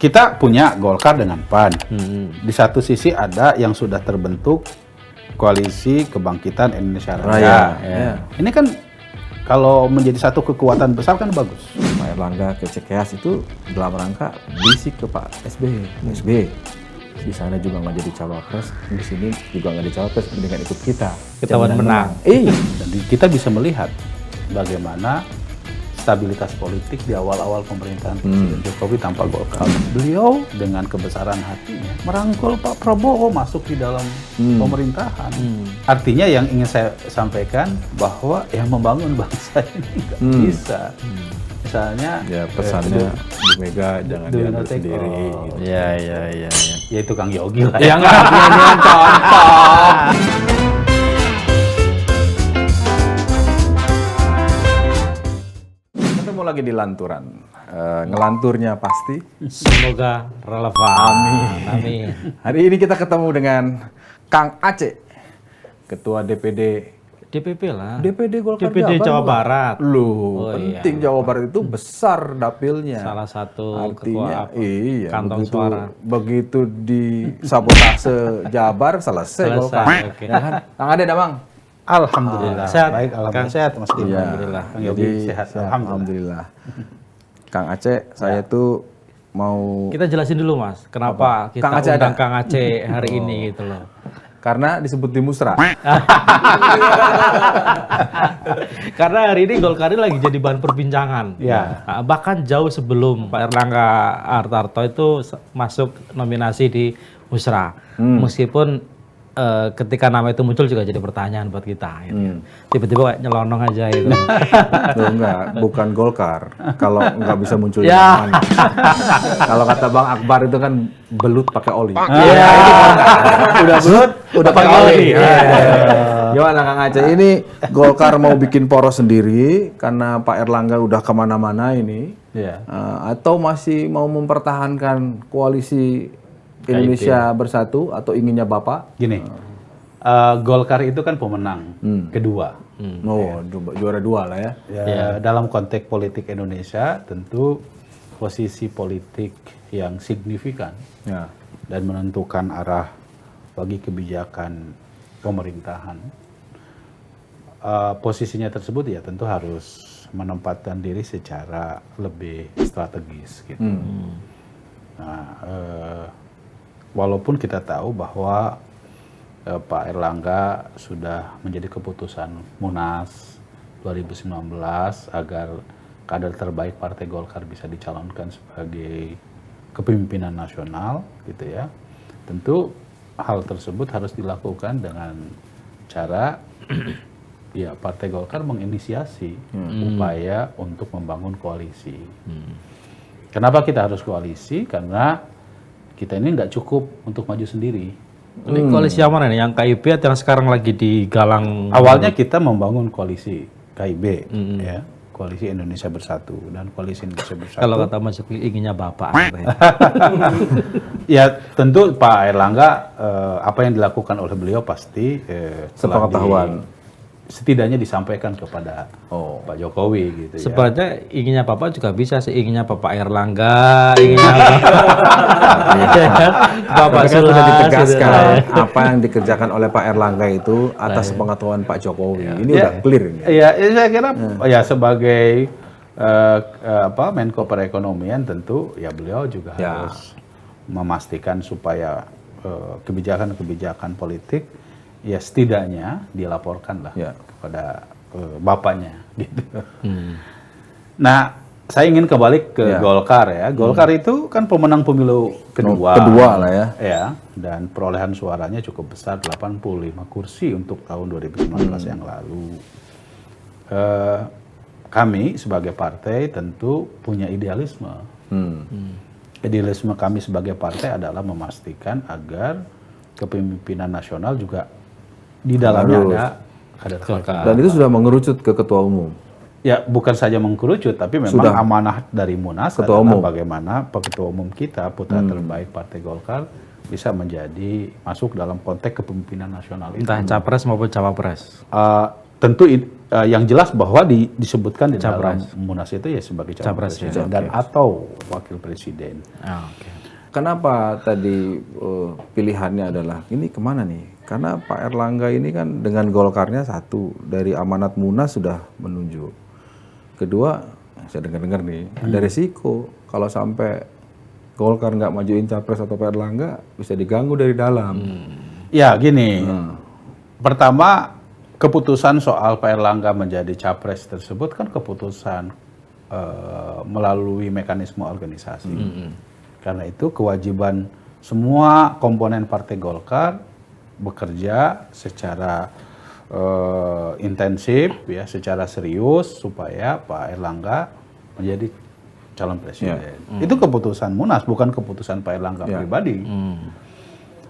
kita punya Golkar dengan PAN. Di satu sisi ada yang sudah terbentuk Koalisi Kebangkitan Indonesia Raya. Ya. Ini kan kalau menjadi satu kekuatan besar kan bagus. Pak Erlangga ke Cikeas itu dalam rangka bisik ke Pak SBY. Di sana juga nggak jadi cawapres, di sini juga nggak jadi cawapres dengan ikut kita. Ketahuan menang. Dan kita bisa melihat bagaimana stabilitas politik di awal-awal pemerintahan Presiden Jokowi tanpa Golkar. Beliau dengan kebesaran hatinya merangkul Pak Prabowo masuk di dalam pemerintahan. Artinya yang ingin saya sampaikan bahwa yang membangun bangsa ini nggak bisa. Misalnya Ya pesannya Bu Mega jangan diambil sendiri. Gitu. Iya. ya itu Kang Yogi lah. Yang nggak contoh. Ketemu lagi di lanturan. Ngelanturnya pasti. Semoga relevan. Amin. Hari ini kita ketemu dengan Kang Aceh, Ketua DPD DPP lah. DPD Golkar DPD Jawa Barat. Loh, Oh, penting iya. Jawa Barat itu besar dapilnya. Salah satu Artinya, ketua iya, kantong begitu, suara. begitu di sabotase Jabar selesai Golkar. Oke. Ya kan? Kang Ade, Damang. Alhamdulillah. Sehat, Baik, alhamdulillah Kang. sehat Mas Dim. Iya. Alhamdulillah. Kang Yogi Jadi, sehat. sehat, Alhamdulillah. Kang Aceh, saya tuh mau Kita jelasin dulu Mas, kenapa kita Kang Aceh undang ada? Kang Aceh hari ini gitu loh. karena disebut di Musra. Karena hari ini Golkar ini lagi jadi bahan perbincangan. Ya. Nah, bahkan jauh sebelum Pak Erlangga Hartarto itu masuk nominasi di Musra. Meskipun ketika nama itu muncul juga jadi pertanyaan buat kita. Gitu. Tiba-tiba kayak nyelonong aja gitu. Loh, enggak, bukan Golkar. Kalau nggak bisa muncul Ya. mana. Kalau kata Bang Akbar itu kan belut pakai oli. Iya. Udah belut, udah pakai oli. Iya. Gimana Kang Aceh? Ini Golkar mau bikin poros sendiri karena Pak Erlangga udah kemana-mana ini. Iya. Atau masih mau mempertahankan koalisi Indonesia Bersatu atau inginnya Bapak? Gini, Golkar itu kan pemenang kedua. Oh, juara dua lah ya. Ya, dalam konteks politik Indonesia tentu posisi politik yang signifikan Ya. dan menentukan arah bagi kebijakan pemerintahan. Posisinya tersebut ya tentu harus menempatkan diri secara lebih strategis gitu. Nah, walaupun kita tahu bahwa Pak Erlangga sudah menjadi keputusan Munas 2019 agar kader terbaik Partai Golkar bisa dicalonkan sebagai kepemimpinan nasional, gitu ya. Tentu hal tersebut harus dilakukan dengan cara ya Partai Golkar menginisiasi upaya untuk membangun koalisi. Kenapa kita harus koalisi? Karena kita ini nggak cukup untuk maju sendiri. Ini koalisi yang mana nih? Yang KIP atau yang sekarang lagi digalang? Awalnya kita membangun koalisi KIB, ya, Koalisi Indonesia Bersatu, dan Koalisi Indonesia Bersatu. Kalau kata Mas Jokli inginnya Bapak. Ya tentu Pak Erlangga apa yang dilakukan oleh beliau pasti telah Sepengetahuan. setidaknya disampaikan kepada Pak Jokowi gitu ya. Sebenarnya inginnya Bapak juga bisa sih, inginnya Bapak Erlangga, inginnya Bapak Tapi kan sudah ditegaskan gitu. Apa yang dikerjakan oleh Pak Erlangga itu atas sepengetahuan Pak Jokowi. Ini udah clear ini. Iya, saya kira ya sebagai Menko Perekonomian tentu ya beliau juga harus memastikan supaya kebijakan-kebijakan politik ya setidaknya dilaporkan lah kepada bapaknya gitu. Nah, saya ingin kembali ke Golkar ya. Golkar itu kan pemenang pemilu kedua. Kedua lah ya. Ya, dan perolehan suaranya cukup besar, 85 kursi untuk tahun 2019 yang lalu. Kami sebagai partai tentu punya idealisme. Idealisme kami sebagai partai adalah memastikan agar kepemimpinan nasional juga di dalamnya ada kader Golkar. Dan itu sudah mengerucut ke ketua umum. Ya, bukan saja mengkerucut, tapi memang amanah dari Munas ketua adalah umum. bagaimana ketua umum kita, putra terbaik Partai Golkar, bisa masuk dalam konteks kepemimpinan nasional itu. Entah capres maupun cawapres. Tentu yang jelas bahwa disebutkan di dalam Munas itu ya sebagai calon presiden dan atau wakil presiden. Kenapa tadi pilihannya adalah ini kemana nih? Karena Pak Erlangga ini kan dengan Golkarnya satu, dari amanat Munas sudah menunjuk. Kedua, saya dengar-dengar nih, ada resiko kalau sampai Golkar nggak majuin capres atau Pak Erlangga bisa diganggu dari dalam. Ya gini, pertama keputusan soal Pak Erlangga menjadi capres tersebut kan keputusan melalui mekanisme organisasi. Karena itu kewajiban semua komponen Partai Golkar bekerja secara intensif, ya, secara serius supaya Pak Erlangga menjadi calon presiden. Itu keputusan Munas, bukan keputusan Pak Erlangga pribadi.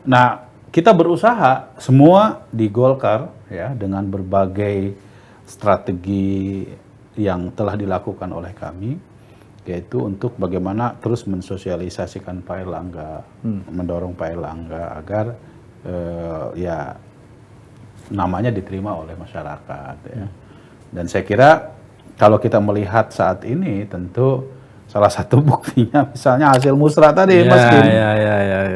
Nah, kita berusaha semua di Golkar ya dengan berbagai strategi yang telah dilakukan oleh kami, yaitu untuk bagaimana terus mensosialisasikan Pak Erlangga, mendorong Pak Erlangga agar ya namanya diterima oleh masyarakat ya. Dan saya kira kalau kita melihat saat ini tentu salah satu buktinya misalnya hasil musrah tadi Mas Kim.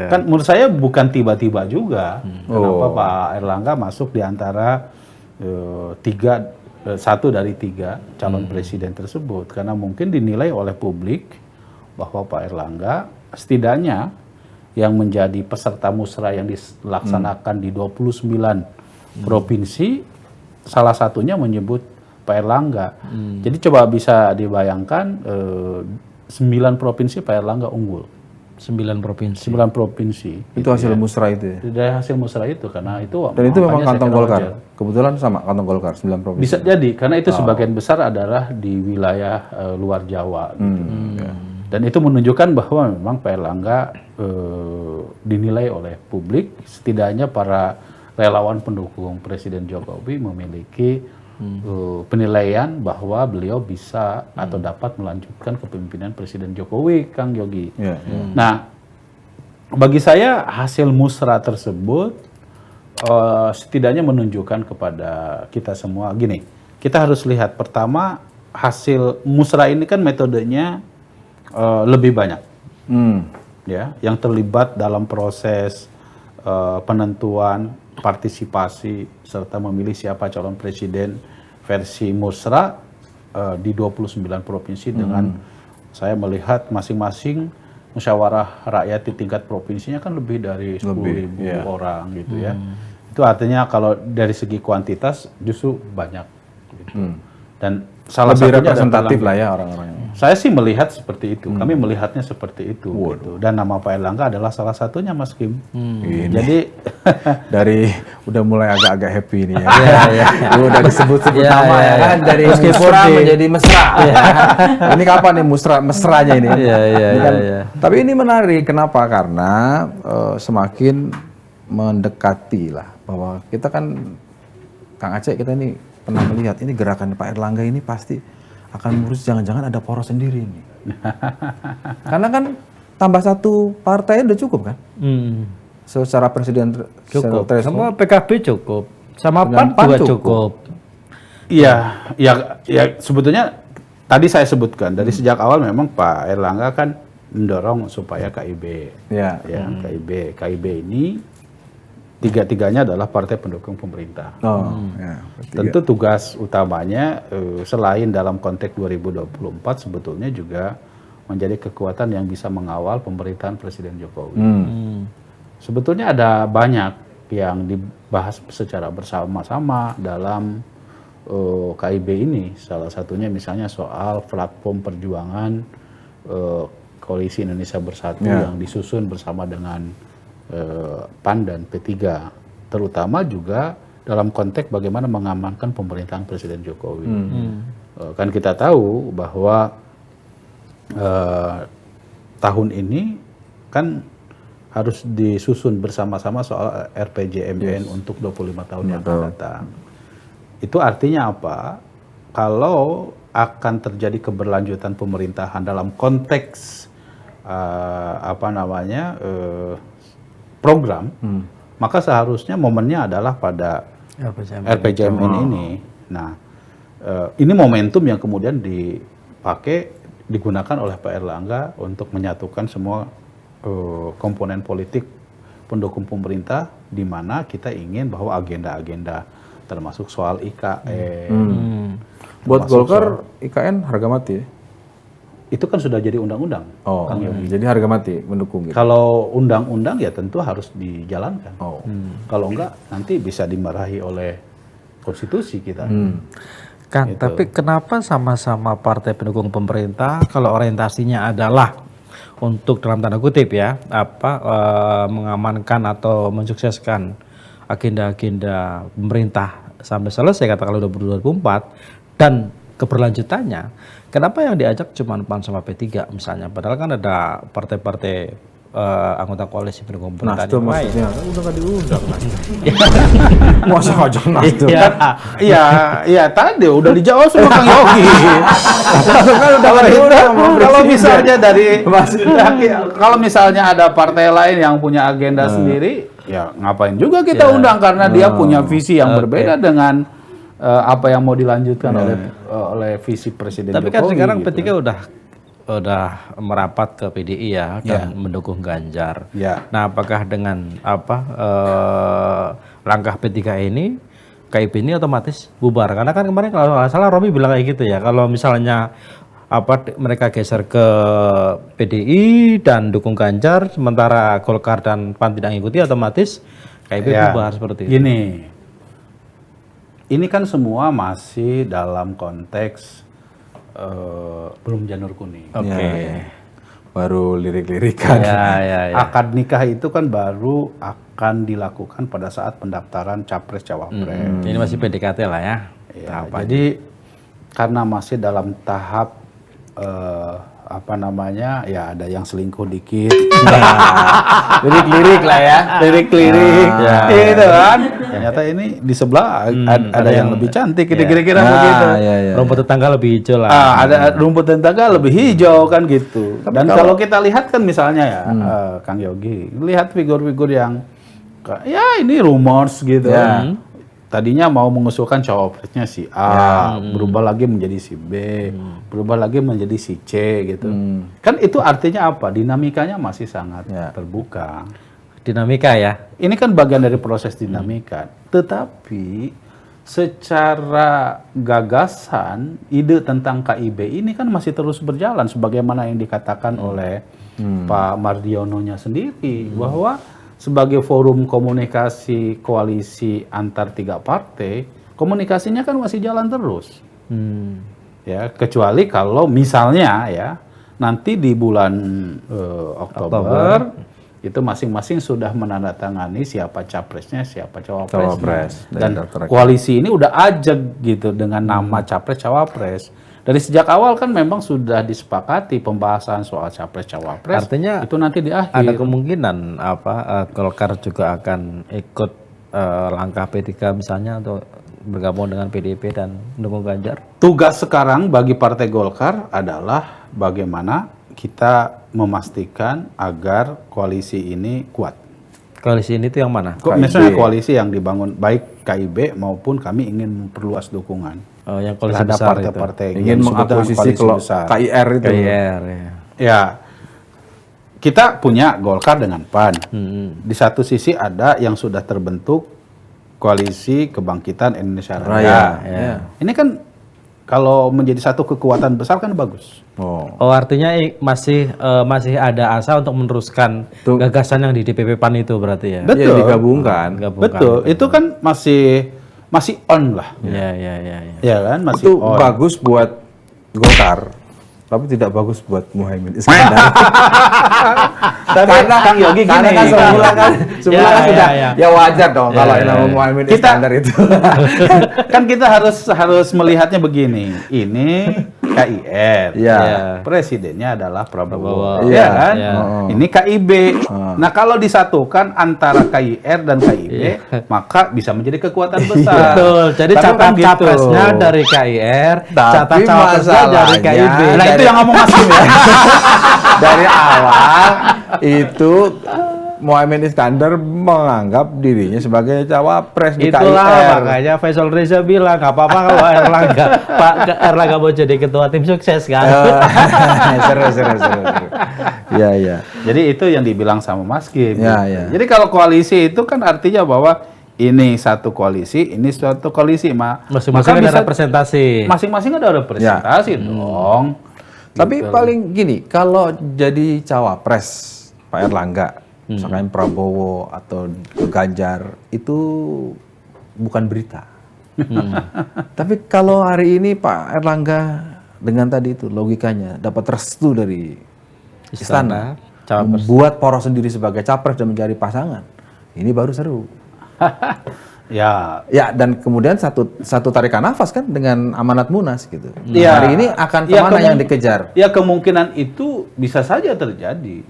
Kan menurut saya bukan tiba-tiba juga kenapa Pak Erlangga masuk di antara satu dari tiga calon presiden tersebut, karena mungkin dinilai oleh publik bahwa Pak Erlangga setidaknya yang menjadi peserta musrah yang dilaksanakan di 29 provinsi, salah satunya menyebut Pak Erlangga. Jadi coba bisa dibayangkan 9 provinsi Pak Erlangga unggul. 9 provinsi. Itu hasil musrah itu ya? Dari hasil musrah itu, karena itu... Dan itu memang kantong Golkar? Kebetulan sama kantong Golkar, 9 provinsi? Bisa jadi, karena itu sebagian besar adalah di wilayah luar Jawa. Gitu. Dan itu menunjukkan bahwa memang Pak Erlangga dinilai oleh publik, setidaknya para relawan pendukung Presiden Jokowi memiliki penilaian bahwa beliau bisa atau dapat melanjutkan kepemimpinan Presiden Jokowi, Kang Yogi. Nah, bagi saya hasil musrah tersebut setidaknya menunjukkan kepada kita semua gini, kita harus lihat pertama hasil musrah ini kan metodenya lebih banyak, ya, yang terlibat dalam proses penentuan, partisipasi serta memilih siapa calon presiden versi musrah di 29 provinsi dengan saya melihat masing-masing musyawarah rakyat di tingkat provinsinya kan lebih dari 10.000 orang gitu ya. Itu artinya kalau dari segi kuantitas justru banyak gitu. Dan salah lebih satunya representatif lah ya orang-orangnya. Saya sih melihat seperti itu. Kami melihatnya seperti itu. Gitu. Dan nama Pak Erlangga adalah salah satunya, Mas Kim. Jadi dari udah mulai agak-agak happy ini ya. Udah disebut-sebut nama ya kan, dari musra menjadi mesra. Ini kapan nih mesranya ini? Tapi ini menarik. Kenapa? Karena semakin mendekati lah bahwa kita kan, Kang Aceh, kita ini pernah melihat ini gerakan Pak Erlangga ini pasti akan mengurus, jangan-jangan ada poros sendiri ini. Karena kan tambah satu partai udah cukup kan? Secara presiden cukup. Sama PKB cukup. Sama PAN juga cukup. Iya, ya sebetulnya tadi saya sebutkan dari sejak awal memang Pak Erlangga kan mendorong supaya KIB. KIB ini tiga-tiganya adalah partai pendukung pemerintah. Tentu tugas utamanya selain dalam konteks 2024 sebetulnya juga menjadi kekuatan yang bisa mengawal pemerintahan Presiden Jokowi. Sebetulnya ada banyak yang dibahas secara bersama-sama dalam KIB ini. Salah satunya misalnya soal platform perjuangan Koalisi Indonesia Bersatu yang disusun bersama dengan PAN dan P3, terutama juga dalam konteks bagaimana mengamankan pemerintahan Presiden Jokowi. Kan kita tahu bahwa tahun ini kan harus disusun bersama-sama soal RPJMN untuk 25 tahun yang akan datang. Itu artinya apa? Kalau akan terjadi keberlanjutan pemerintahan dalam konteks program, maka seharusnya momennya adalah pada RPJMN ini. Nah, ini momentum yang kemudian digunakan oleh Pak Erlangga untuk menyatukan semua komponen politik pendukung pemerintah, di mana kita ingin bahwa agenda-agenda termasuk soal IKN. Buat Golkar IKN harga mati ya? Itu kan sudah jadi undang-undang. Oh, jadi harga mati mendukung gitu. Kalau undang-undang ya tentu harus dijalankan. Kalau enggak nanti bisa dimarahi oleh konstitusi kita. Kan, tapi kenapa sama-sama partai pendukung pemerintah kalau orientasinya adalah untuk dalam tanda kutip ya, mengamankan atau mensukseskan agenda-agenda pemerintah sampai selesai katakanlah 2024 dan keberlanjutannya, kenapa yang diajak cuma PAN sama P3 misalnya, padahal kan ada partai-partai anggota koalisi pendukung pemerintah yang lain. Udah nggak diundang. Masa ngajak Nasdem? Iya tadi udah dijawab sama Kang Yogi. Kalau misalnya kalau misalnya ada partai lain yang punya agenda sendiri, ya ngapain juga kita undang, karena dia punya visi yang berbeda dengan apa yang mau dilanjutkan oleh visi Presiden Jokowi. Tapi kan sekarang P3 udah merapat ke PDI ya dan mendukung Ganjar. Nah, apakah dengan langkah P3 ini KIP ini otomatis bubar? Karena kan kemarin kalau nggak salah Romi bilang kayak gitu ya, kalau misalnya mereka geser ke PDI dan dukung Ganjar, sementara Golkar dan PAN tidak ngikuti, otomatis KIP bubar seperti itu. Ini kan semua masih dalam konteks belum janur kuning. Baru lirik-lirikan. Akad nikah itu kan baru akan dilakukan pada saat pendaftaran capres cawapres. Ini masih PDKT lah ya. Jadi karena masih dalam tahap ya ada yang selingkuh dikit. Lirik-lirik lah ya. Lirik-lirik. Gitu kan. Ternyata ini di sebelah ada yang lebih cantik, kira-kira begitu. Rumput tetangga lebih hijau lah. Ada rumput tetangga lebih hijau kan gitu. Dan kalau kita lihat kan misalnya ya, Kang Yogi, lihat figur-figur yang ya ini rumors gitu. Tadinya mau mengusulkan cawapresnya si A, berubah lagi menjadi si B, berubah lagi menjadi si C gitu. Kan itu artinya apa? Dinamikanya masih sangat terbuka. Dinamika ya. Ini kan bagian dari proses dinamika. Tetapi secara gagasan, ide tentang KIB ini kan masih terus berjalan sebagaimana yang dikatakan oleh Pak Mardiono-nya sendiri, bahwa sebagai forum komunikasi koalisi antar tiga partai, komunikasinya kan masih jalan terus. Ya, kecuali kalau misalnya ya nanti di bulan Oktober itu masing-masing sudah menandatangani siapa capresnya, siapa cawapresnya. Dan koalisi ini udah ajeg gitu dengan nama capres cawapres. Dari sejak awal kan memang sudah disepakati pembahasan soal capres cawapres. Artinya itu nanti di akhir. Ada kemungkinan Golkar juga akan ikut langkah P3 misalnya untuk bergabung dengan PDIP dan mendukung Ganjar. Tugas sekarang bagi Partai Golkar adalah bagaimana kita memastikan agar koalisi ini kuat. Koalisi ini tuh yang mana? Misalnya koalisi yang dibangun baik KIB maupun kami ingin memperluas dukungan. Yang koalisi besar partai-partai ingin mengakuisisi KIR itu. KIR ya. Kita punya Golkar dengan PAN. Di satu sisi ada yang sudah terbentuk koalisi Kebangkitan Indonesia Raya. Ini kan kalau menjadi satu kekuatan besar kan bagus. Artinya masih ada asa untuk meneruskan gagasan yang di DPP PAN itu berarti ya. Betul. Digabungkan. Betul. Itu kan masih on lah. Ya kan masih itu on. Bagus buat Golkar, tapi tidak bagus buat Muhaimin Iskandar. Karena Kang Yogi gini, kan semula kan sudah ya wajar dong kalau nama Muhaimin Iskandar itu. Kan kita harus melihatnya begini. Ini KIR. Presidennya adalah Prabowo. Ya kan? Ini KIB. Nah, kalau disatukan antara KIR dan KIB, maka bisa menjadi kekuatan besar. Betul. Jadi capresnya dari KIR, cawapresnya dari KIB. Nah, itu yang ngomong Mas Kim ya. Dari awal itu Muhaimin Iskandar menganggap dirinya sebagai cawapres di Itulah KIR. makanya Faisal Reza bilang nggak apa-apa kalau Pak Erlangga mau jadi ketua tim sukses kan. Seru. Iya. Jadi itu yang dibilang sama Mas Gib. Ya, gitu. ya. Jadi kalau koalisi itu kan artinya bahwa ini satu koalisi, ini suatu koalisi, Masing-masing ada representasi. Masing-masing ada representasi dong. Tapi Gitu. paling gini, kalau jadi cawapres Pak Erlangga, misalkan Prabowo atau Ganjar, itu bukan berita. Tapi kalau hari ini Pak Erlangga dengan tadi itu logikanya dapat restu dari istana, cawapres. membuat poros sendiri sebagai capres dan mencari pasangan, ini baru seru. Ya, Dan kemudian satu tarikan nafas kan dengan amanat Munas gitu. Ya. Hari ini akan Ya, kemana yang dikejar? Ya kemungkinan itu bisa saja terjadi.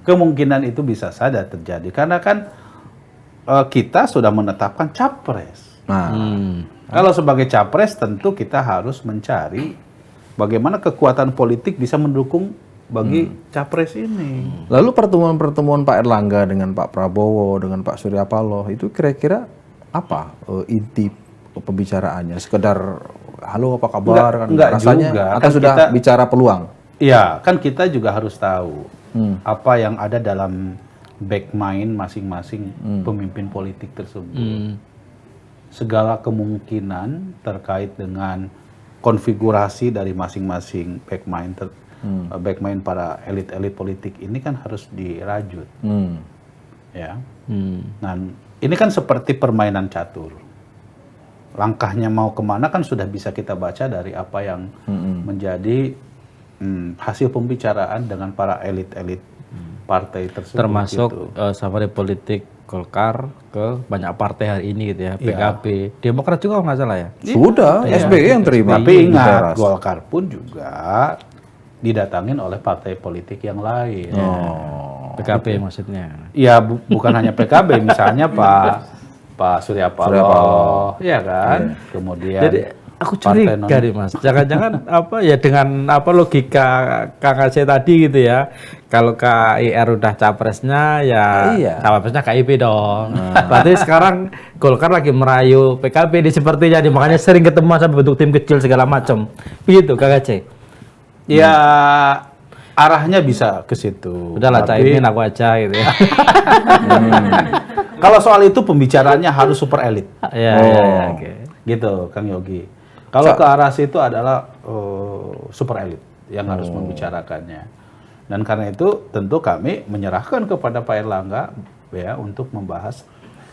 Kemungkinan itu bisa saja terjadi karena kan kita sudah menetapkan capres. Nah, Kalau sebagai capres tentu kita harus mencari bagaimana kekuatan politik bisa mendukung bagi capres ini. lalu pertemuan-pertemuan Pak Erlangga dengan Pak Prabowo, dengan Pak Surya Paloh itu kira-kira apa inti pembicaraannya? Sekedar halo apa kabar kan Enggak rasanya juga. atau Kan sudah kita- bicara peluang? Ya, kan kita juga harus tahu apa yang ada dalam back mind masing-masing pemimpin politik tersebut. Segala kemungkinan terkait dengan konfigurasi dari masing-masing back mind para elit-elit politik ini kan harus dirajut, ya. Dan ini kan seperti permainan catur. Langkahnya mau kemana kan sudah bisa kita baca dari apa yang menjadi hasil pembicaraan dengan para elit-elit partai tersebut. Termasuk gitu. safari politik Golkar ke banyak partai hari ini gitu ya, PKB, Demokrat juga nggak salah ya. Sudah, SBY yang terima. Tapi di ingat, teras. Golkar pun juga didatangin oleh partai politik yang lain. PKB maksudnya. Ya bukan hanya PKB, misalnya Pak Surya Paloh, ya kan. Kemudian Jadi aku curiga nih Mas, jangan-jangan apa ya dengan apa logika Kang Aceh tadi gitu ya. Kalau KIR udah capresnya ya cawapresnya KIP dong. Berarti sekarang Golkar lagi merayu PKB di sepertinya makanya sering ketemu sampai bentuk tim kecil segala macam. Begitu Kang Aceh. Ya arahnya bisa ke situ. Udahlah Tapi Caimin aku aja gitu ya. kalau soal itu pembicaraannya harus super elit. Ya, oke. Gitu Kang Yogi. Kalau ke arah situ adalah super elit yang harus membicarakannya. Dan karena itu tentu kami menyerahkan kepada Pak Erlangga ya untuk membahas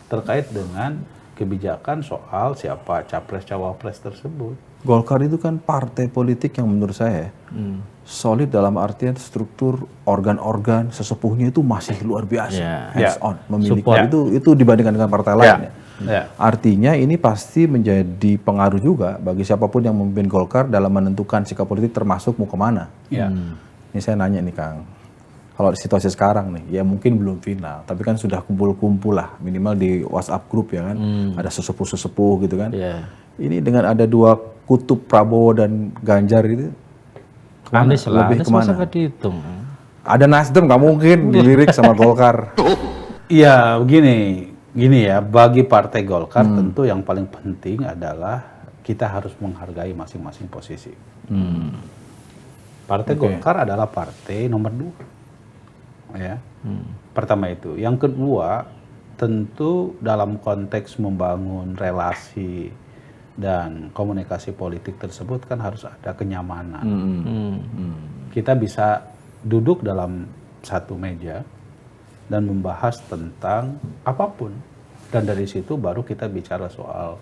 terkait dengan kebijakan soal siapa capres cawapres tersebut. Golkar itu kan partai politik yang menurut saya solid dalam artian struktur organ-organ sesepuhnya itu masih luar biasa, hands on, memiliki itu dibandingkan dengan partai lain. Ya. Artinya ini pasti menjadi pengaruh juga bagi siapapun yang memimpin Golkar dalam menentukan sikap politik termasuk mau kemana. Ya. Ini saya nanya nih Kang, kalau di situasi sekarang nih, ya mungkin belum final, tapi kan sudah kumpul-kumpul lah, minimal di WhatsApp grup ya kan, ada sesepuh-sesepuh gitu kan. Ini dengan ada dua kutub Prabowo dan Ganjar itu, Anies lah, lebih Anies kemana? masa nggak dihitung. Ada Nasdem nggak mungkin dilirik sama Golkar. Iya, gini ya, bagi Partai Golkar tentu yang paling penting adalah kita harus menghargai masing-masing posisi. Partai Golkar adalah partai nomor 2. Ya. Pertama itu. Yang kedua, tentu dalam konteks membangun relasi dan komunikasi politik tersebut kan harus ada kenyamanan. Kita bisa duduk dalam satu meja dan membahas tentang apapun. Dan dari situ baru kita bicara soal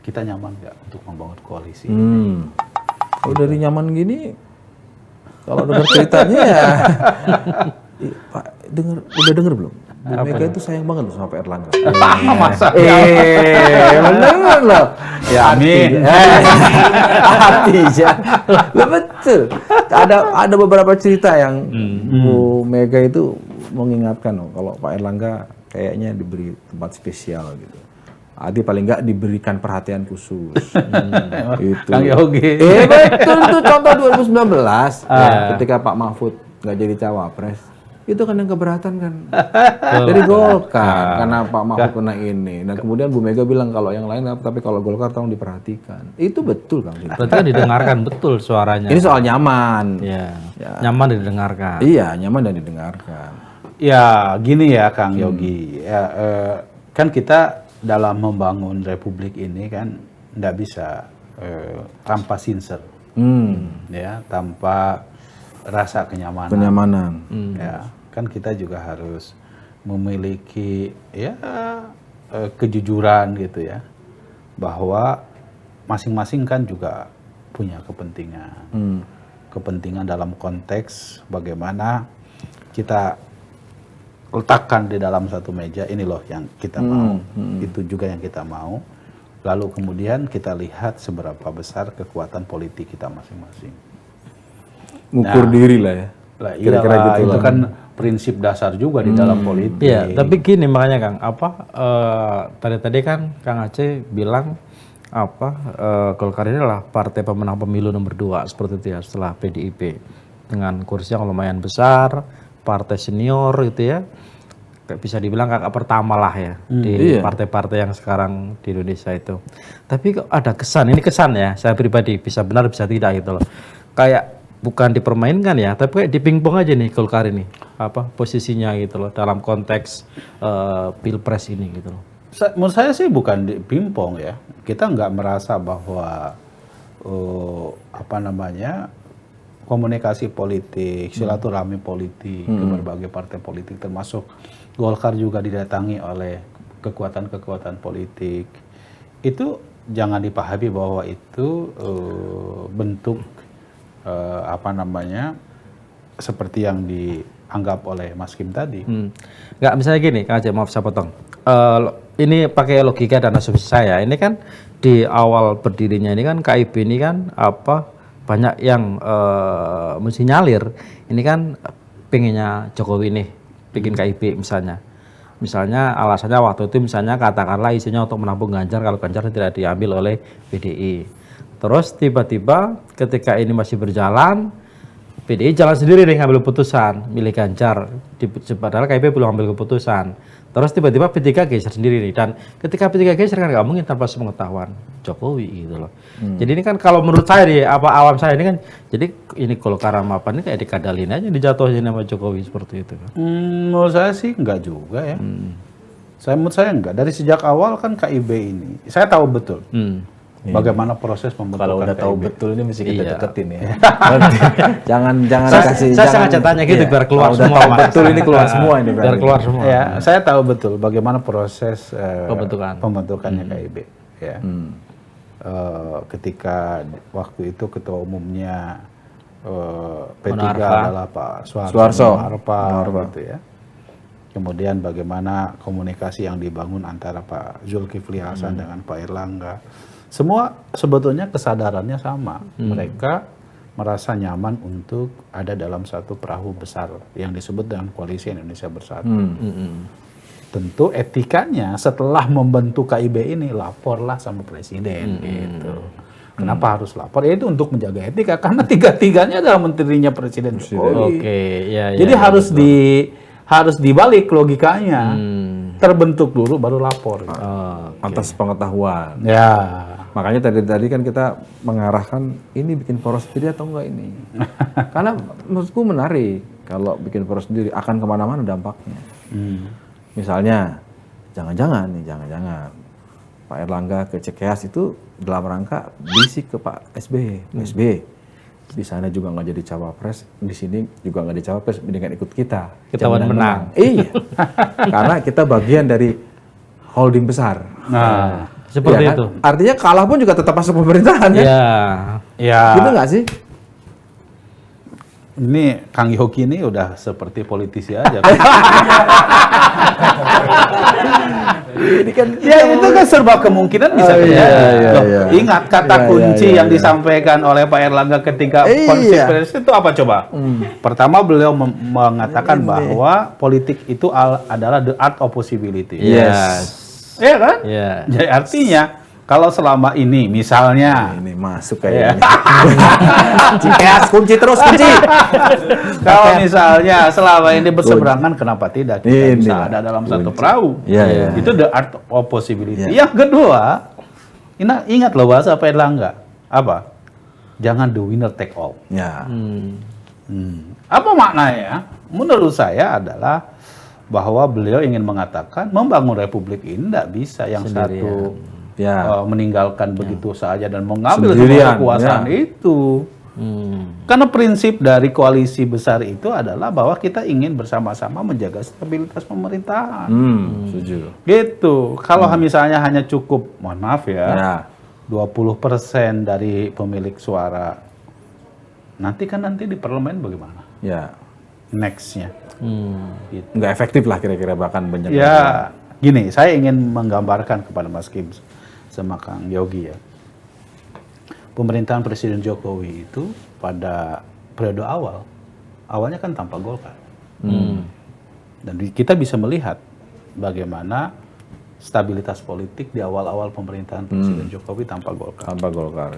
kita nyaman nggak untuk membangun koalisi. Kalau dari nyaman gini, kalau dengar ceritanya ya, Pak, udah denger belum? Bu Mega itu sayang banget loh sama Pak Erlangga. Masa? Bener loh. Ya amin. Artinya, lah betul. Ada beberapa cerita yang Bu Mega itu mengingatkan loh, kalau Pak Erlangga kayaknya diberi tempat spesial gitu. Adi paling nggak diberikan perhatian khusus. Itu. Kang Yogi. Betul tuh contoh 2019 ketika Pak Mahfud nggak jadi cawapres. Itu kan yang keberatan kan dari Golkar karena Pak Mahfud kena ini. Dan kemudian Bu Mega bilang kalau yang lain tapi kalau Golkar tolong diperhatikan. Itu betul Kang. Berarti kan didengarkan betul suaranya. Ini soal nyaman. Ya. Nyaman didengarkan. Iya, nyaman dan didengarkan. Ya gini ya Kang Yogi, kan kita dalam membangun republik ini kan nggak bisa tanpa sincer, ya, tanpa rasa kenyamanan. Ya, kan kita juga harus memiliki ya kejujuran gitu ya, bahwa masing-masing kan juga punya kepentingan dalam konteks bagaimana kita letakkan di dalam satu meja, ini loh yang kita mau, itu juga yang kita mau. Lalu kemudian kita lihat seberapa besar kekuatan politik kita masing-masing. Ngukur diri lah ya. Kira-kira gitu itu kan prinsip dasar juga di dalam politik. Iya, tapi gini makanya Kang, tadi kan Kang Aceh bilang Golkar ini adalah partai pemenang pemilu nomor 2 seperti itu ya, setelah PDIP dengan kursi yang lumayan besar, partai senior gitu ya. Kayak bisa dibilang kakak pertama lah ya di partai-partai yang sekarang di Indonesia itu. Tapi kok ada kesan, ini kesan ya, saya pribadi bisa benar bisa tidak gitu loh. Kayak bukan dipermainkan ya, tapi kayak dipingpong aja nih Golkar ini, posisinya gitu loh dalam konteks pilpres ini gitu loh. Menurut saya sih bukan dipingpong ya, kita nggak merasa bahwa komunikasi politik, silaturahmi politik ke berbagai partai politik, termasuk Golkar juga didatangi oleh kekuatan-kekuatan politik. Itu jangan dipahami bahwa itu bentuk seperti yang dianggap oleh Mas Kim tadi. Nggak, misalnya gini, Kang Aceh, maaf saya potong. Ini pakai logika dan asumsi saya. Ini kan di awal berdirinya ini kan KIB ini kan banyak yang mesti nyalir. Ini kan pengennya Jokowi nih bikin KIB misalnya. Misalnya alasannya waktu itu misalnya katakanlah isinya untuk menampung Ganjar kalau Ganjar tidak diambil oleh PDI. Terus tiba-tiba ketika ini masih berjalan, PDI jalan sendiri nih ngambil keputusan milih Ganjar, padahal KIB belum ambil keputusan. Terus tiba-tiba P3 geser sendiri nih, dan ketika P3 geser kan nggak mungkin tanpa sepengetahuan Jokowi gitu loh. Jadi ini kan kalau menurut saya nih, awam saya ini kan, jadi ini Golkar sama ini kayak dikadalin aja, dijatuhin nama Jokowi seperti itu kan. Menurut saya sih enggak juga ya. Menurut saya enggak. Dari sejak awal kan KIB ini, saya tahu betul. Bagaimana proses pembentukan Kalau udah KIB. tahu betul ini mesti kita deketin ya. jangan Saya sengaja tanya gitu biar keluar udah semua. tahu betul ini keluar semua ini biar keluar semua. Ya, saya tahu betul bagaimana proses pembentukannya KIB. Ya. Ketika waktu itu ketua umumnya P3 adalah Pak Suharso gitu ya. Kemudian bagaimana komunikasi yang dibangun antara Pak Zulkifli Hasan dengan Pak Erlangga. Semua sebetulnya kesadarannya sama. Mereka merasa nyaman untuk ada dalam satu perahu besar yang disebut dengan Koalisi Indonesia Bersatu. Tentu etikanya setelah membentuk KIB ini laporlah sama presiden gitu. Kenapa harus lapor? Ya itu untuk menjaga etika karena tiga-tiganya adalah menterinya Presiden Jokowi. Jadi harus dibalik logikanya. Terbentuk dulu baru lapor. Gitu. Atas pengetahuan. Ya. Makanya tadi kan kita mengarahkan ini bikin poros sendiri atau enggak ini. Karena menurutku menarik kalau bikin poros sendiri akan kemana-mana dampaknya. Misalnya, jangan-jangan Pak Erlangga ke Cikeas itu dalam rangka bisik ke Pak SBY. Di sana juga nggak jadi cawapres, di sini juga nggak jadi cawapres, mendingan ikut kita. Ketahuan menang. Iya, karena kita bagian dari holding besar. Nah, seperti ya, itu. Kan? Artinya kalah pun juga tetap masuk pemerintahan kan? Iya. Gitu nggak sih? Ini Kang Yogi ini udah seperti politisi aja. Ini kan itu kan serba kemungkinan bisa terjadi. Ingat kata kunci yang disampaikan oleh Pak Erlangga ketika konferensi itu apa coba? Pertama beliau mengatakan bahwa politik itu adalah the art of possibility. Yes. Iya kan? Jadi artinya Kalau selama ini misalnya ini masuk kayak ini. Cikeas kunci terus kunci. kalau misalnya selama ini berseberangan, kenapa tidak kita bisa ada dalam satu perahu? Itu the art of possibility. Yang kedua, ingat loh bahasa Pak Erlangga, apa? Jangan the winner take all. Apa maknanya? Menurut saya adalah bahwa beliau ingin mengatakan membangun republik ini tidak bisa yang satu meninggalkan begitu saja dan mengambil semua kekuasaan itu. Karena prinsip dari koalisi besar itu adalah bahwa kita ingin bersama-sama menjaga stabilitas pemerintahan. Setuju. Gitu. Kalau misalnya hanya cukup, mohon maaf ya, 20% dari pemilik suara, nanti di parlemen bagaimana? Next-nya. Gitu. Nggak efektif lah kira-kira bahkan banyak. Gini, saya ingin menggambarkan kepada Mas Kim sama Kang Yogi ya. Pemerintahan Presiden Jokowi itu pada periode awalnya kan tanpa Golkar. Dan kita bisa melihat bagaimana stabilitas politik di awal-awal pemerintahan Presiden Jokowi tanpa Golkar. Tanpa Golkar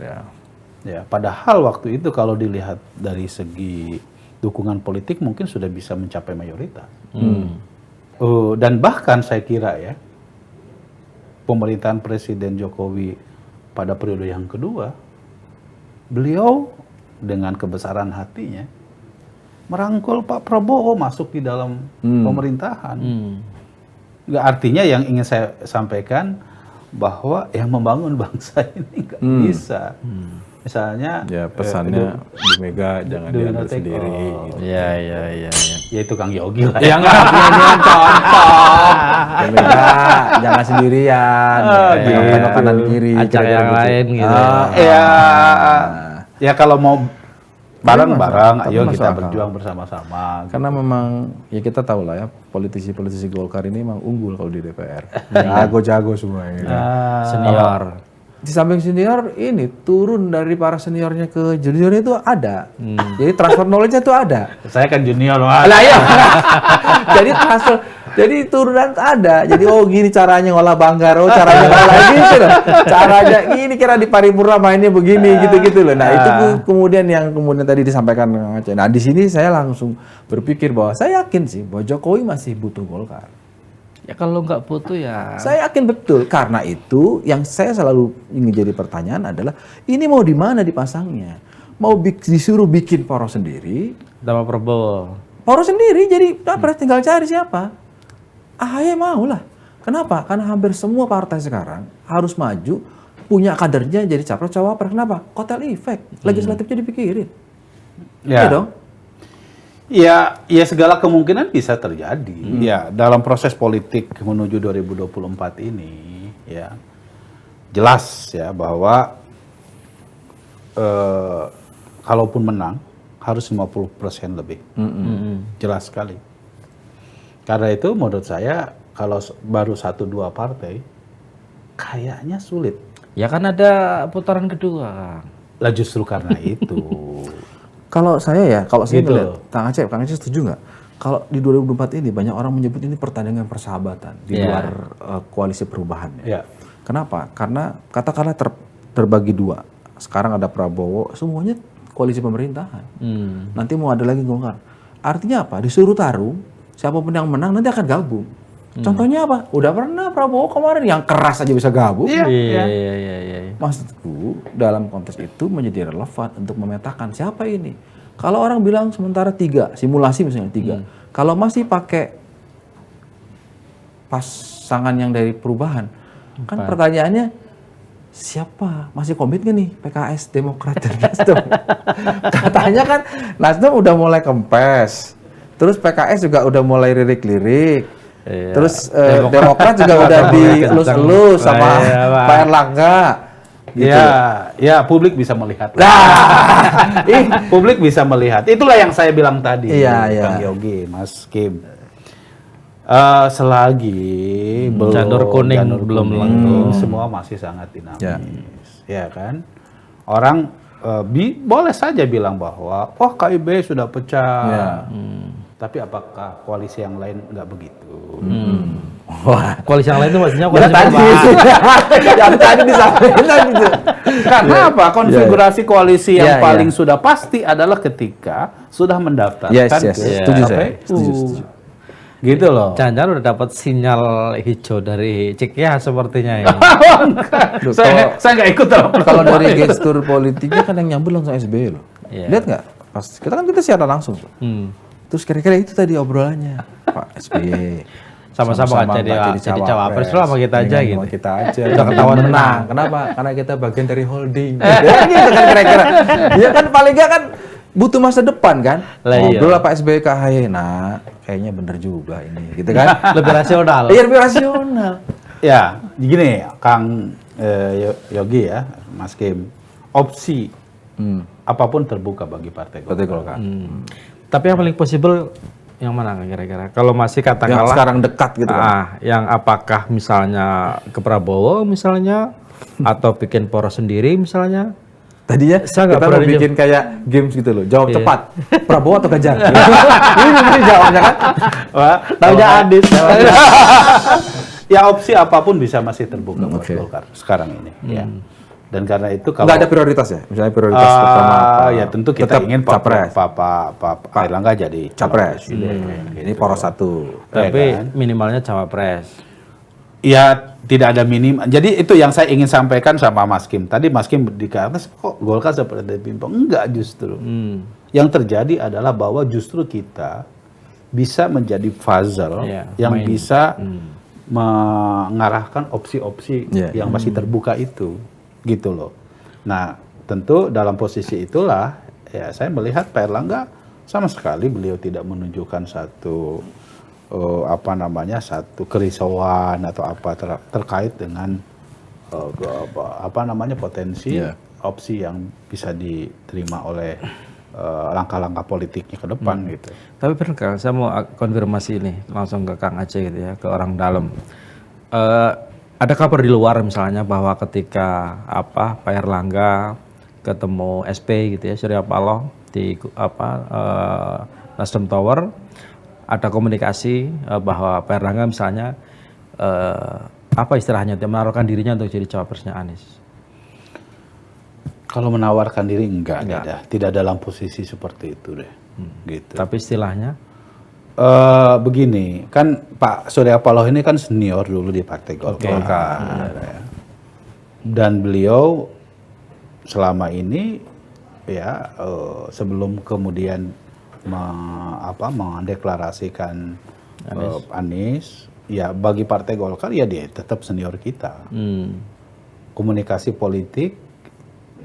Ya, padahal waktu itu kalau dilihat dari segi dukungan politik mungkin sudah bisa mencapai mayoritas. Dan bahkan saya kira ya, pemerintahan Presiden Jokowi pada periode yang kedua, beliau dengan kebesaran hatinya merangkul Pak Prabowo masuk di dalam pemerintahan. Nggak, artinya yang ingin saya sampaikan bahwa yang membangun bangsa ini nggak bisa. Misalnya pesannya Bu Mega jangan diambil sendiri gitu. Ya itu Kang Yogi lah. Ya nggak, dia contoh. Bu Mega jangan sendirian, jangan kanan kiri, ajak yang lain gitu. Ya kalau mau bareng-bareng, ayo kita berjuang bersama-sama. Karena memang ya kita tahu lah ya, politisi-politisi Golkar ini memang unggul kalau di DPR. Jago-jago semua ini. Senior. Di samping senior ini turun dari para seniornya ke juniornya itu ada. Jadi transfer knowledge-nya itu ada. Saya kan junior, Mas. Lah iya. Jadi turunan ada. Jadi gini caranya ngolah banggar, caranya ngolah gitu loh. Caranya gini kira di paripurna mainnya begini gitu-gitu loh. Nah, itu kemudian yang tadi disampaikan Kang Aceh. Nah, di sini saya langsung berpikir bahwa saya yakin sih bahwa Jokowi masih butuh Golkar. Ya kalau nggak butuh ya. Saya yakin betul. Karena itu yang saya selalu ingin jadi pertanyaan adalah ini mau di mana dipasangnya? Mau disuruh bikin poros sendiri? Sama Prabowo. Poros sendiri jadi tinggal cari siapa? AHY mau lah. Kenapa? Karena hampir semua partai sekarang harus maju punya kadernya jadi capres cawapres. Kenapa? Kotel efek. Legislatifnya dipikirin. Iya dong. Ya segala kemungkinan bisa terjadi. Ya, dalam proses politik menuju 2024 ini, ya jelas ya bahwa kalaupun menang harus 50% lebih. Jelas sekali. Karena itu menurut saya kalau baru 1-2 partai kayaknya sulit. Ya kan ada putaran kedua. Lah justru karena itu. Kalau saya gitu. lihat, Kang Aceh setuju nggak? Kalau di 2024 ini banyak orang menyebut ini pertandingan persahabatan di luar koalisi perubahan. Kenapa? Karena katakanlah terbagi dua. Sekarang ada Prabowo, semuanya koalisi pemerintahan. Nanti mau ada lagi Golkar. Artinya apa? Disuruh tarung, siapapun yang menang nanti akan gabung. Contohnya apa? Udah pernah Prabowo kemarin yang keras aja bisa gabung. Iya. Maksudku dalam konteks itu menjadi relevan untuk memetakan siapa ini. Kalau orang bilang sementara 3, simulasi misalnya 3. Kalau masih pakai pasangan yang dari perubahan, kan pertanyaannya siapa? Masih komit gak nih PKS, Demokrat, dan Nasdem? Katanya kan Nasdem udah mulai kempes. Terus PKS juga udah mulai lirik-lirik. Terus Demokrat juga udah dielus-elus sama Pak Erlangga. Gitu. Ya, publik bisa melihat. Publik bisa melihat. Itulah yang saya bilang tadi, Kang Yogi, Mas Kim. Selagi janur kuning belum lengkung, semua masih sangat dinamis, ya kan? Orang boleh saja bilang bahwa, KIB sudah pecah. Tapi apakah koalisi yang lain nggak begitu? Wah. Koalisi yang lain itu maksudnya Ya koalisi tadi, perubahan. yang tadi disampaikan gitu. Karena apa? Konfigurasi koalisi yang Iya, paling iya. sudah pasti adalah ketika sudah mendaftarkan Yes. ke Setuju saya. KPU. Setuju. Gitu loh. Jangan-jangan udah dapat sinyal hijau dari Cekya sepertinya ini. Loh, saya nggak ikut dalam Kalau dari gestur politiknya kan yang nyambung langsung SBY loh. Iya. Lihat nggak? Pas kita siaran langsung. Tuh. Terus kira-kira itu tadi obrolannya Pak SBY. Sama-sama nggak jadi cawapres lah sama kita aja gitu. Sama kita aja. Udah ketahuan menang. Kenapa? Karena kita bagian dari holding. Ya gitu kan kira-kira. Ya kan paling nggak kan butuh masa depan kan. Lah, iya. Ngobrol lah Pak SBY ke AHY. Nah, kayaknya bener juga ini. Gitu kan. Lebih rasional. Iya lebih rasional. Ya, gini Kang Yogi ya, Mas Kim. Opsi apapun terbuka bagi Partai Partai Golkar. Golkar. Tapi yang paling possible yang mana kira-kira? Kalau masih Yang katakanlah sekarang dekat gitu kan. yang apakah misalnya ke Prabowo misalnya atau bikin poros sendiri misalnya? Tadinya Saya nggak kita pernah mau bikin kayak games gitu loh. Jawab Iya. cepat. Prabowo atau Ganjar? Ini jawabnya kan. Wah, Taunya Adit. ya opsi apapun bisa masih terbuka buat Oke. Golkar sekarang ini. Ya. Dan karena itu kalau Nggak ada prioritas ya? Misalnya prioritas pertama apa? ya tentu kita Tetap ingin capres. Pak Airlangga jadi Capres. presiden. Ini poros satu. Tapi kan? minimalnya cawapres. Ya tidak ada minim. Jadi itu yang saya ingin sampaikan sama Mas Kim. Tadi Mas Kim dikatakan kok Golkar seperti pimpong. Enggak justru. Yang terjadi adalah bahwa justru kita bisa menjadi puzzle Iya, yang main. bisa mengarahkan opsi-opsi Iya. yang masih terbuka itu. Gitu loh. Nah, tentu dalam posisi itulah ya saya melihat Pak Airlangga sama sekali beliau tidak menunjukkan satu satu kerisauan atau apa terkait dengan potensi Iya. opsi yang bisa diterima oleh langkah-langkah politiknya ke depan gitu. Tapi benar Kang, saya mau konfirmasi ini langsung ke Kang Aceh gitu ya, ke orang dalam. Ada kabar di luar misalnya bahwa ketika Pak Airlangga ketemu SP gitu ya, Surya Paloh di Nasdem Tower, ada komunikasi bahwa Pak Airlangga misalnya istilahnya menaruhkan dirinya untuk jadi cawapresnya Anies. Kalau menawarkan diri enggak. Tidak dalam posisi seperti itu deh. Gitu. Tapi istilahnya Begini, kan Pak Surya Paloh ini kan senior dulu di Partai Golkar. Ya. Dan beliau selama ini ya sebelum kemudian mendeklarasikan Anies, ya bagi Partai Golkar ya dia tetap senior kita. Komunikasi politik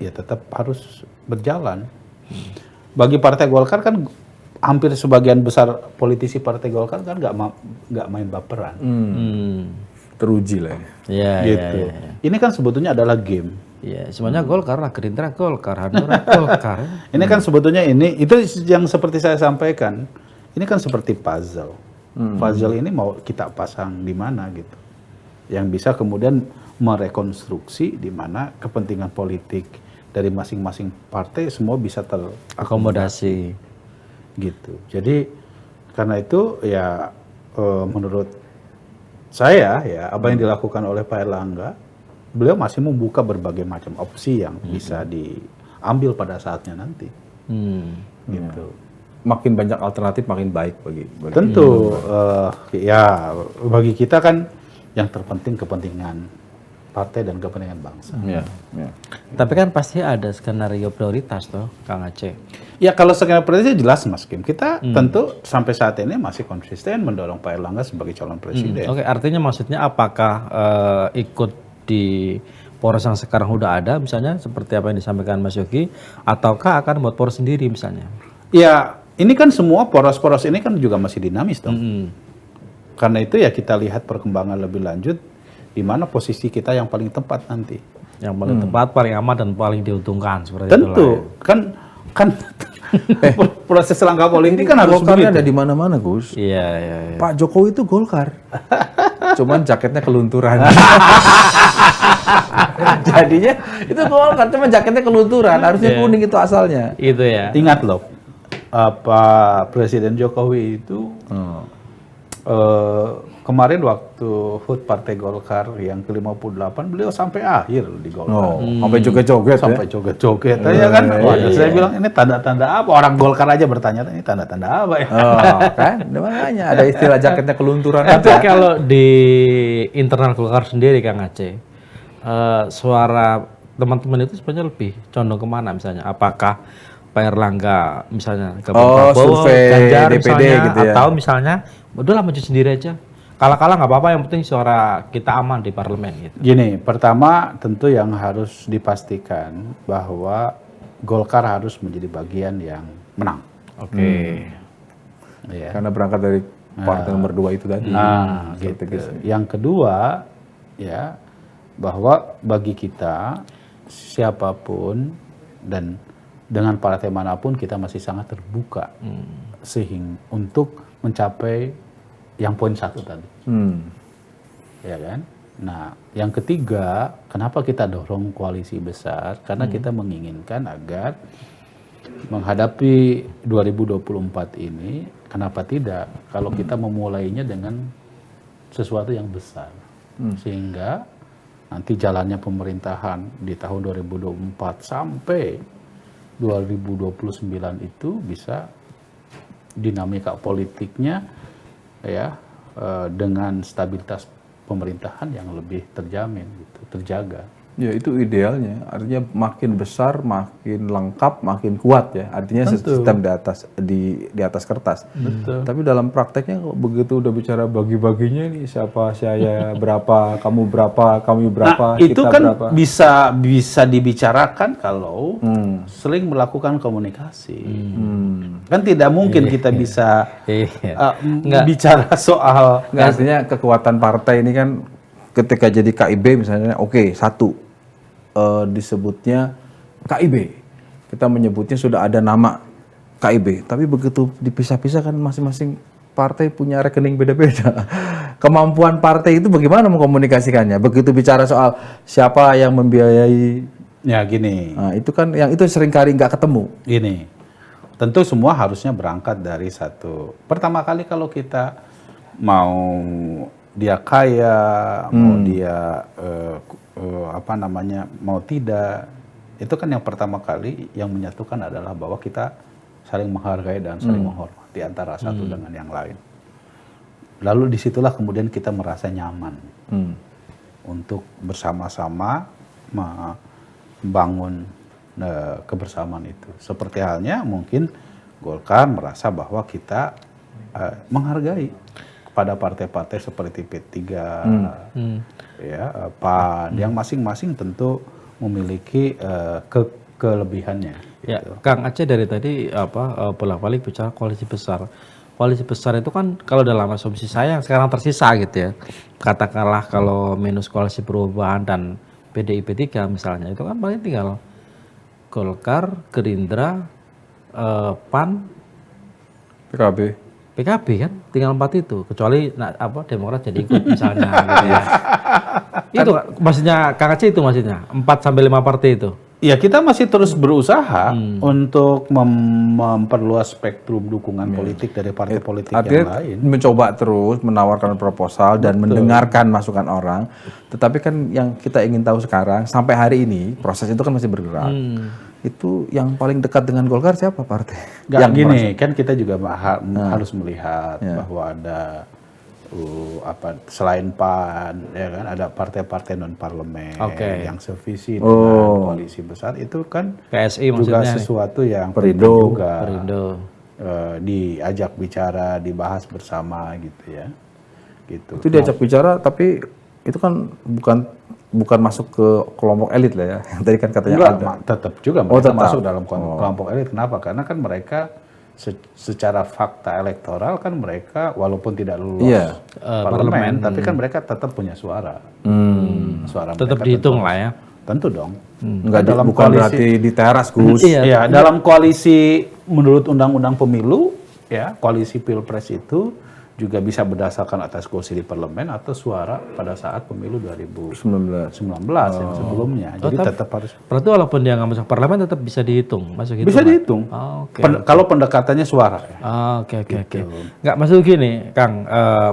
ya tetap harus berjalan. Bagi Partai Golkar kan hampir sebagian besar politisi Partai Golkar kan nggak main baperan. Teruji lah ya. ya, Gitu. Ini kan sebetulnya adalah game. ya, semuanya Golkar lah, Gerindra Golkar, Hanura Golkar. Ini kan sebetulnya itu yang seperti saya sampaikan. Ini kan seperti puzzle. Puzzle ini mau kita pasang di mana gitu. Yang bisa kemudian merekonstruksi di mana kepentingan politik dari masing-masing partai semua bisa Akomodasi. gitu. Jadi karena itu ya menurut saya ya apa yang dilakukan oleh Pak Airlangga, beliau masih membuka berbagai macam opsi yang bisa diambil pada saatnya nanti. Gitu. Makin banyak alternatif makin baik bagi Tentu ya bagi kita kan yang terpenting kepentingan partai dan kepentingan bangsa. Ya, ya. Tapi kan pasti ada skenario prioritas toh, Kang Aceh. Ya kalau skenario prioritas jelas Mas Kim. Kita tentu sampai saat ini masih konsisten mendorong Pak Airlangga sebagai calon presiden. Oke, artinya maksudnya apakah ikut di poros yang sekarang udah ada, misalnya seperti apa yang disampaikan Mas Yogi, ataukah akan buat poros sendiri misalnya? Ya ini kan semua poros-poros ini kan juga masih dinamis dong. Karena itu ya kita lihat perkembangan lebih lanjut di mana posisi kita yang paling tepat nanti. Yang paling tepat, paling aman dan paling diuntungkan seperti Tentu kan proses langkah politik kan harus Golkarnya begitu. ada di mana-mana, Gus. Iya, iya, iya. Pak Jokowi itu Golkar. Cuman jaketnya kelunturan. Jadinya itu Golkar, cuman jaketnya kelunturan. Harusnya kuning itu asalnya. Itu ya. Ingat loh, Presiden Jokowi itu kemarin waktu HUT Partai Golkar yang ke-58 beliau sampai akhir di Golkar. Sampai joget-joget ya. Sampai joget-joget ya kan. Waduh, saya bilang ini tanda-tanda apa? Orang Golkar aja bertanya ini tanda-tanda apa ya? Kan makanya ada istilah jaketnya kelunturan. Tapi kalau di internal Golkar sendiri Kang Aceh, suara teman-teman itu sebenarnya lebih condong kemana misalnya? Apakah Pak Erlangga misalnya ke Prabowo, survei Ganjar DPD misalnya, gitu ya. atau misalnya udahlah maju sendiri aja. Kalah-kalah nggak apa-apa, yang penting suara kita aman di parlemen gitu. Gini, pertama tentu yang harus dipastikan bahwa Golkar harus menjadi bagian yang menang. Oke. Ya. Karena berangkat dari partai nomor 2 itu tadi. Nah, gitu. Yang kedua, ya, bahwa bagi kita siapapun dan dengan partai manapun kita masih sangat terbuka sehingga untuk mencapai yang poin 1 tadi, ya kan? Nah, yang ketiga, kenapa kita dorong koalisi besar? Karena kita menginginkan agar menghadapi 2024 ini, kenapa tidak? Kalau kita memulainya dengan sesuatu yang besar, sehingga nanti jalannya pemerintahan di tahun 2024 sampai 2029 itu bisa dinamika politiknya ya dengan stabilitas pemerintahan yang lebih terjamin gitu, terjaga. Ya itu idealnya, artinya makin besar, makin lengkap, makin kuat ya. Artinya sistem di atas kertas. Betul. Tapi dalam prakteknya begitu udah bicara bagi-baginya nih, siapa saya berapa, kamu berapa, kami berapa, nah, itu kita kan berapa. bisa dibicarakan kalau sering melakukan komunikasi. Kan tidak mungkin kita bisa bicara soal. Nggak, artinya kekuatan partai ini kan ketika jadi KIB misalnya, oke, satu disebutnya KIB, kita menyebutnya sudah ada nama KIB, tapi begitu dipisah-pisah kan masing-masing partai punya rekening beda-beda. Kemampuan partai itu bagaimana mengkomunikasikannya? Begitu bicara soal siapa yang membiayai, ya gini. nah, itu kan yang itu seringkali nggak ketemu. Gini, tentu semua harusnya berangkat dari satu. Pertama kali kalau kita mau dia kaya, mau dia mau tidak, itu kan yang pertama kali yang menyatukan adalah bahwa kita saling menghargai dan saling menghormati antara satu dengan yang lain. Lalu disitulah kemudian kita merasa nyaman untuk bersama-sama membangun kebersamaan itu. Seperti halnya mungkin Golkar merasa bahwa kita menghargai pada partai-partai seperti P3, ya, PAN, yang masing-masing tentu memiliki kelebihannya. Ya, Gitu. Kang Aceh dari tadi bolak-balik bicara koalisi besar. Koalisi besar itu kan kalau dalam asumsi saya yang sekarang tersisa gitu ya. Katakanlah kalau minus koalisi perubahan dan PDIP 3 misalnya, itu kan paling tinggal Golkar, Gerindra, PAN, PKB kan, tinggal 4 itu, kecuali Demokrat jadi ikut misalnya gitu ya. Itu maksudnya Kang Aceh, itu maksudnya 4-5 partai itu. Ya, kita masih terus berusaha untuk memperluas spektrum dukungan politik dari partai politik yang lain. Mencoba terus menawarkan proposal dan mendengarkan masukan orang. Tetapi kan yang kita ingin tahu sekarang, sampai hari ini proses itu kan masih bergerak. Itu yang paling dekat dengan Golkar siapa partai? Yang gini, kan kita juga harus melihat bahwa ada selain PAN, ya kan, ada partai-partai non parlemen yang sevisi dengan koalisi besar, itu kan PSI juga maksudnya sesuatu yang Perindo juga diajak bicara, dibahas bersama gitu ya. Gitu. Itu diajak bicara, tapi itu kan bukan masuk ke kelompok elit lah ya. Tadi kan katanya ada. Tetap juga mereka masuk dalam kelompok elit. Kenapa? Karena kan mereka secara fakta elektoral kan mereka walaupun tidak lulus parlemen, tapi kan mereka tetap punya suara. Suara tetap dihitung lah ya. Tentu dong. Bukan berarti di teras, Gus. Iya, dalam koalisi menurut Undang-Undang Pemilu, ya, koalisi Pilpres itu juga bisa berdasarkan atas kursi di parlemen atau suara pada saat pemilu 2019 yang sebelumnya. Jadi tetap harus. Berarti walaupun dia nggak masuk parlemen tetap bisa dihitung, masuk hitungan. Bisa dihitung. Kalau pendekatannya suara. Ya. Oke. Nggak masuk gini, Kang.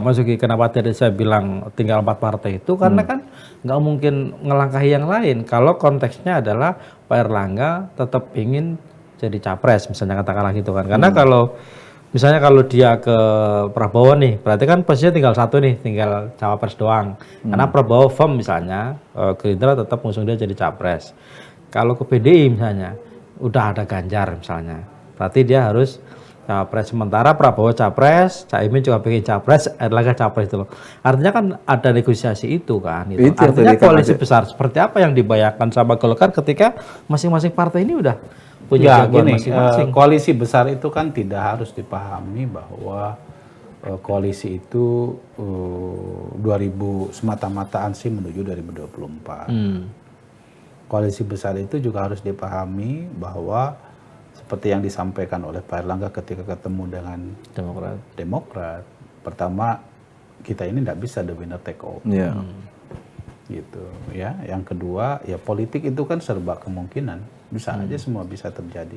Masuki kenapa tadi saya bilang tinggal 4 partai itu karena kan nggak mungkin ngelangkahi yang lain. Kalau konteksnya adalah Pak Erlangga tetap ingin jadi capres, misalnya katakanlah gitu kan. Karena kalau misalnya kalau dia ke Prabowo nih, berarti kan posisinya tinggal satu nih, tinggal cawapres doang. Karena Prabowo firm misalnya, Gerindra tetap ngusung dia jadi capres. Kalau ke PDI misalnya, udah ada Ganjar misalnya, berarti dia harus capres. Sementara Prabowo capres, Caimin juga pengen capres, Erlangga capres itu loh. Artinya kan ada negosiasi itu kan. Gitu. Artinya koalisi besar seperti apa yang dibayangkan sama Golkar ketika masing-masing partai ini udah punya jagoan masing-masing. Koalisi besar itu kan tidak harus dipahami bahwa koalisi itu 2000 semata-mata ansih menuju 2024. Koalisi besar itu juga harus dipahami bahwa seperti yang disampaikan oleh Pak Erlangga ketika ketemu dengan Demokrat. Pertama, kita ini tidak bisa the winner take all. Gitu ya. Yang kedua, ya politik itu kan serba kemungkinan. Bisa aja semua bisa terjadi.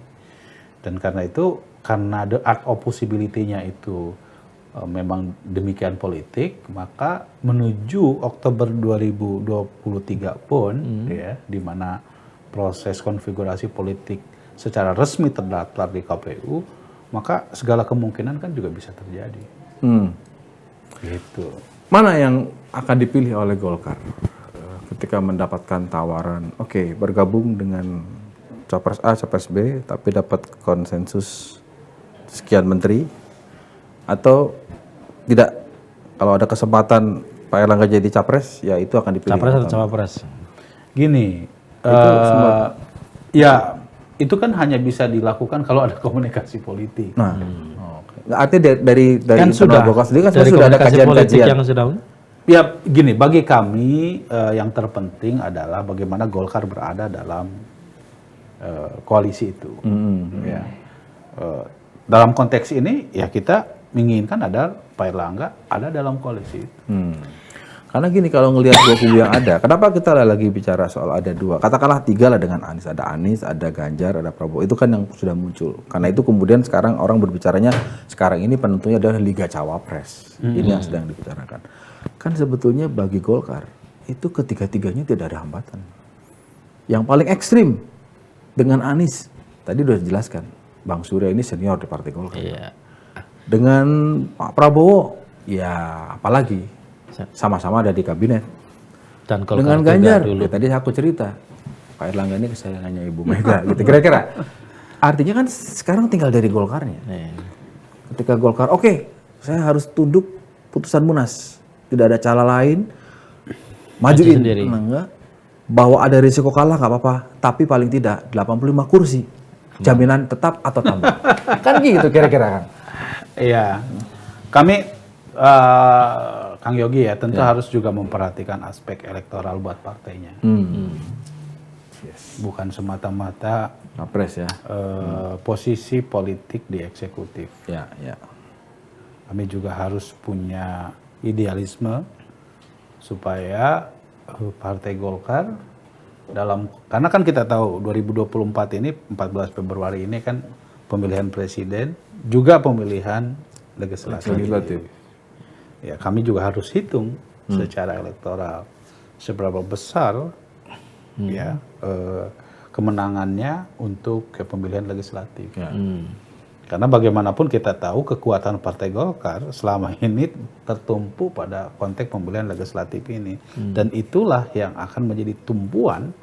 Dan karena itu, karena the art of possibility-nya itu memang demikian politik, maka menuju Oktober 2023 pun, ya, di mana proses konfigurasi politik secara resmi terdaftar di KPU, maka segala kemungkinan kan juga bisa terjadi. Gitu. Mana yang akan dipilih oleh Golkar ketika mendapatkan tawaran, oke, bergabung dengan Capres A, Capres B, tapi dapat konsensus sekian menteri, atau tidak? Kalau ada kesempatan Pak Erlangga jadi Capres, ya itu akan dipilih. Capres atau Cawapres? Gini, ya itu kan hanya bisa dilakukan kalau ada komunikasi politik. Nah, artinya dari kan sudah Golkar sendiri kan dari sudah ada kajian-kajian yang sudah. Ya gini, bagi kami yang terpenting adalah bagaimana Golkar berada dalam koalisi itu. Ya. Dalam konteks ini ya kita menginginkan ada Pak Erlangga ada dalam koalisi itu. Karena gini, kalau ngelihat dua kubu yang ada, kenapa kita lagi bicara soal ada dua? Katakanlah 3 lah dengan Anies. Ada Anies, ada Ganjar, ada Prabowo. Itu kan yang sudah muncul. Karena itu kemudian sekarang orang berbicaranya, sekarang ini penentunya adalah Liga Cawapres. Ini yang sedang dibicarakan. Kan sebetulnya bagi Golkar, itu ketiga-tiganya tidak ada hambatan. Yang paling ekstrim dengan Anies, tadi sudah dijelaskan, Bang Surya ini senior di Partai Golkar. Dengan Pak Prabowo, ya apalagi, sama-sama ada di kabinet. Dan dengan Ganjar, ya, tadi aku cerita, Pak Erlangga ini kesayangannya Ibu Mega, gitu kira-kira. Artinya kan sekarang tinggal dari Golkarnya. Ketika Golkar, oke, saya harus tunduk putusan Munas, tidak ada cara lain, majuin, enggak, bahwa ada risiko kalah nggak apa-apa, tapi paling tidak 85 kursi, jaminan tetap atau tambah. Kan gitu kira-kira, Kang. Iya, kami Kang Yogi ya tentu harus juga memperhatikan aspek elektoral buat partainya. Bukan semata-mata Capres ya. Posisi politik di eksekutif. Ya. Kami juga harus punya idealisme supaya Partai Golkar karena kan kita tahu 2024 ini 14 Februari ini kan pemilihan presiden juga pemilihan legislatif. Ya, kami juga harus hitung secara elektoral seberapa besar ya kemenangannya untuk pemilihan legislatif. Karena bagaimanapun kita tahu kekuatan Partai Golkar selama ini tertumpu pada konteks pemilihan legislatif ini. Dan itulah yang akan menjadi tumpuan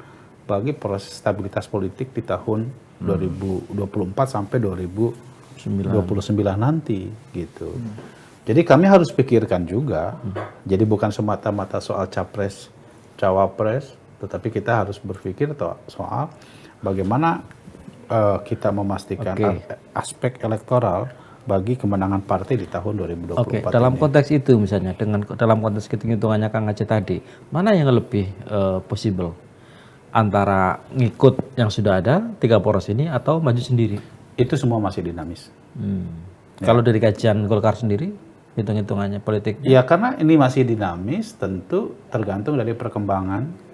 bagi proses stabilitas politik di tahun 2024 sampai 2029 nanti gitu. Jadi kami harus pikirkan juga, jadi bukan semata-mata soal capres, cawapres, tetapi kita harus berpikir soal bagaimana kita memastikan aspek elektoral bagi kemenangan partai di tahun 2024 dalam ini. konteks itu misalnya, dalam konteks hitung-hitungannya Kang Aceh tadi, mana yang lebih possible? Antara ngikut yang sudah ada, 3 poros ini, atau maju sendiri? Itu semua masih dinamis. Kalau dari kajian Golkar sendiri? hitung-hitungannya politik. Ya karena ini masih dinamis, tentu tergantung dari perkembangan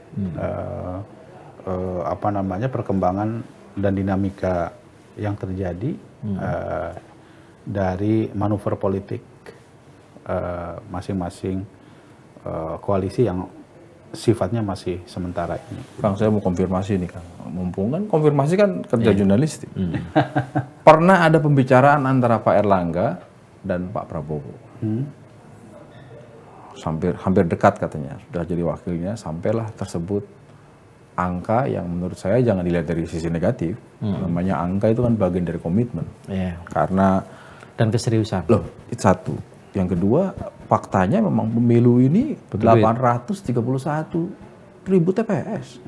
perkembangan dan dinamika yang terjadi dari manuver politik masing-masing koalisi yang sifatnya masih sementara ini. Kang, saya mau konfirmasi nih, Kang. Mumpung kan konfirmasi kan kerja jurnalistik. Pernah ada pembicaraan antara Pak Erlangga dan Pak Prabowo. Hampir dekat katanya, sudah jadi wakilnya, sampailah tersebut angka yang menurut saya jangan dilihat dari sisi negatif. Namanya angka itu kan bagian dari komitmen. Karena dan keseriusan. Loh, itu satu. Yang kedua, faktanya memang pemilu ini 831 ribu TPS.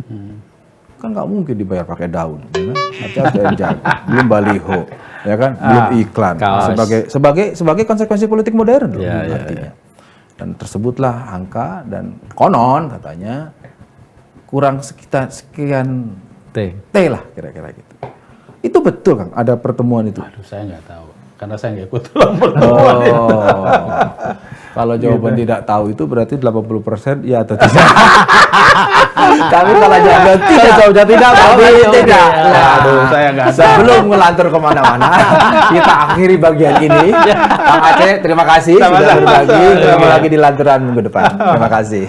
Kan nggak mungkin dibayar pakai daun, ya kan? Hati-hati yang jaga. Belum baliho, ya kan? Belum iklan. Sebagai konsekuensi politik modern loh, artinya. Dan tersebutlah angka dan konon katanya kurang sekian T lah kira-kira gitu. Itu betul, Kang, ada pertemuan itu? Aduh, saya nggak tahu. Karena saya nggak ikut dalam pertemuan itu. Kalau jawaban tidak tahu itu berarti 80% ya atau tidak. Tapi kalau jawaban tidak, berarti tidak. Aduh, saya nggak tahu. Sebelum ngelantur kemana-mana, kita akhiri bagian ini. Kang Aceh, terima kasih sudah berbagi. Ketemu lagi di lanturan minggu depan. Terima kasih.